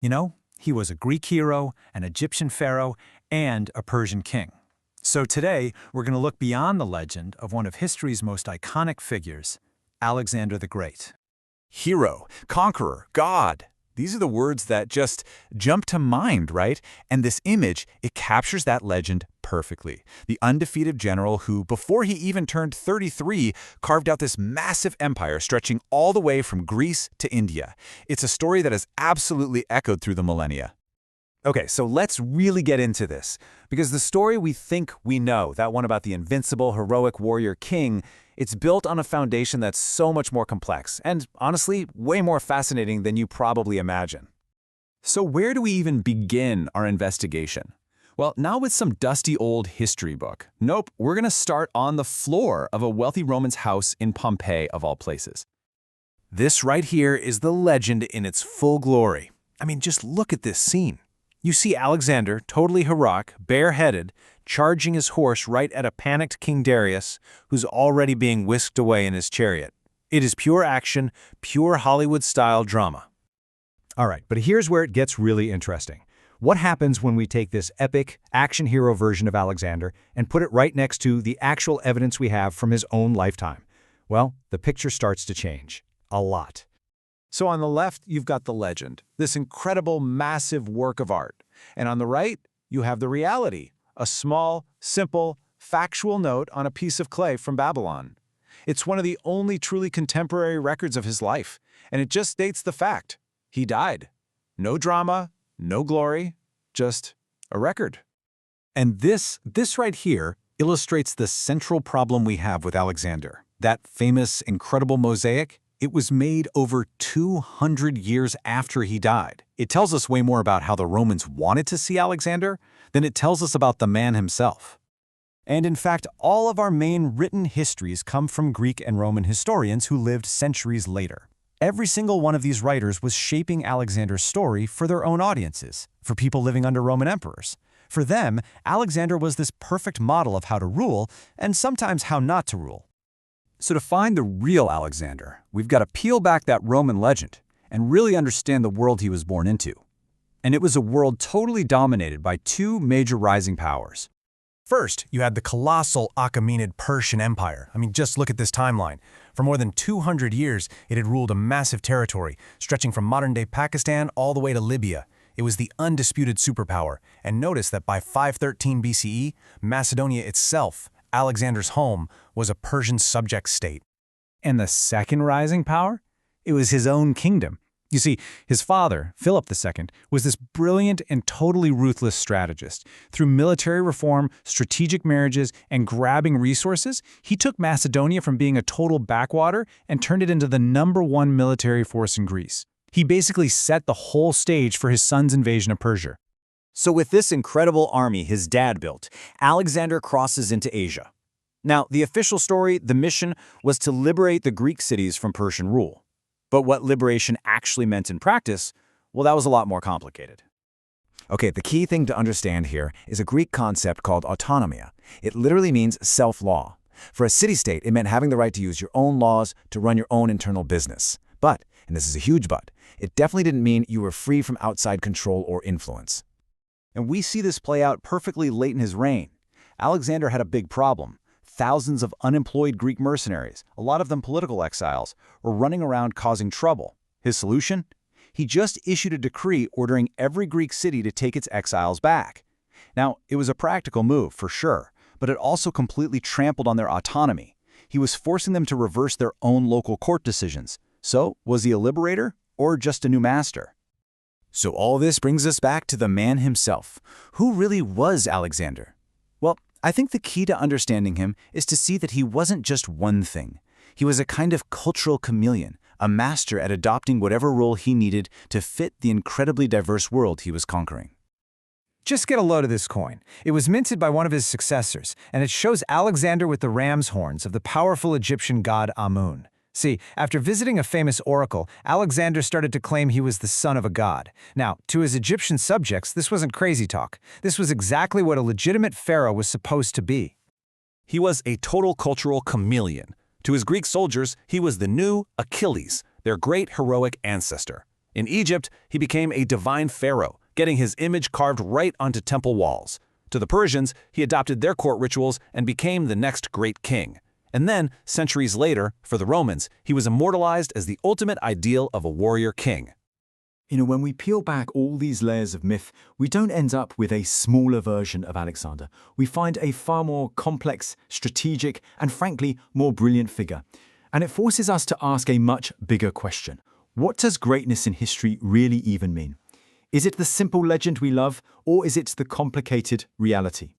You know, he was a Greek hero, an Egyptian pharaoh, and a Persian king. So today, we're going to look beyond the legend of one of history's most iconic figures, Alexander the Great. Hero, conqueror, god. These are the words that just jump to mind, right? And this image, it captures that legend perfectly. The undefeated general who, before he even turned 33, carved out this massive empire stretching all the way from Greece to India. It's a story that has absolutely echoed through the millennia. Okay, so let's really get into this, because the story we think we know, that one about the invincible, heroic warrior king, it's built on a foundation that's so much more complex, and honestly, way more fascinating than you probably imagine. So where do we even begin our investigation? Well, not with some dusty old history book. Nope, we're going to start on the floor of a wealthy Roman's house in Pompeii, of all places. This right here is the legend in its full glory. I mean, just look at this scene. You see Alexander, totally heroic, bareheaded, charging his horse right at a panicked King Darius, who's already being whisked away in his chariot. It is pure action, pure Hollywood-style drama. All right, but here's where it gets really interesting. What happens when we take this epic, action hero version of Alexander and put it right next to the actual evidence we have from his own lifetime? Well, the picture starts to change. A lot. So on the left, you've got the legend, this incredible, massive work of art. And on the right, you have the reality, a small, simple, factual note on a piece of clay from Babylon. It's one of the only truly contemporary records of his life, and it just states the fact. He died. No drama, no glory, just a record. And this right here illustrates the central problem we have with Alexander. That famous, incredible mosaic, it was made over 200 years after he died. It tells us way more about how the Romans wanted to see Alexander than it tells us about the man himself. And in fact, all of our main written histories come from Greek and Roman historians who lived centuries later. Every single one of these writers was shaping Alexander's story for their own audiences, for people living under Roman emperors. For them, Alexander was this perfect model of how to rule and sometimes how not to rule. So to find the real Alexander, we've got to peel back that Roman legend and really understand the world he was born into. And it was a world totally dominated by two major rising powers. First, you had the colossal Achaemenid Persian Empire. I mean, just look at this timeline. For more than 200 years, it had ruled a massive territory, stretching from modern-day Pakistan all the way to Libya. It was the undisputed superpower. And notice that by 513 BCE, Macedonia itself, Alexander's home, was a Persian subject state. And the second rising power? It was his own kingdom. You see, his father, Philip II, was this brilliant and totally ruthless strategist. Through military reform, strategic marriages, and grabbing resources, he took Macedonia from being a total backwater and turned it into the #1 military force in Greece. He basically set the whole stage for his son's invasion of Persia. So with this incredible army his dad built, Alexander crosses into Asia. Now, the official story, the mission, was to liberate the Greek cities from Persian rule. But what liberation actually meant in practice, well, that was a lot more complicated. Okay, the key thing to understand here is a Greek concept called autonomia. It literally means self-law. For a city-state, it meant having the right to use your own laws to run your own internal business. But, and this is a huge but, it definitely didn't mean you were free from outside control or influence. And we see this play out perfectly late in his reign. Alexander had a big problem. Thousands of unemployed Greek mercenaries, a lot of them political exiles, were running around causing trouble. His solution? He just issued a decree ordering every Greek city to take its exiles back. Now, it was a practical move, for sure, but it also completely trampled on their autonomy. He was forcing them to reverse their own local court decisions. So, was he a liberator or just a new master? So all this brings us back to the man himself. Who really was Alexander? Well, I think the key to understanding him is to see that he wasn't just one thing. He was a kind of cultural chameleon, a master at adopting whatever role he needed to fit the incredibly diverse world he was conquering. Just get a load of this coin. It was minted by one of his successors, and it shows Alexander with the ram's horns of the powerful Egyptian god Amun. See, after visiting a famous oracle, Alexander started to claim he was the son of a god. Now, to his Egyptian subjects, this wasn't crazy talk. This was exactly what a legitimate pharaoh was supposed to be. He was a total cultural chameleon. To his Greek soldiers, he was the new Achilles, their great heroic ancestor. In Egypt, he became a divine pharaoh, getting his image carved right onto temple walls. To the Persians, he adopted their court rituals and became the next great king. And then, centuries later, for the Romans, he was immortalized as the ultimate ideal of a warrior king. When we peel back all these layers of myth, we don't end up with a smaller version of Alexander. We find a far more complex, strategic, and frankly, more brilliant figure. And it forces us to ask a much bigger question. What does greatness in history really even mean? Is it the simple legend we love, or is it the complicated reality?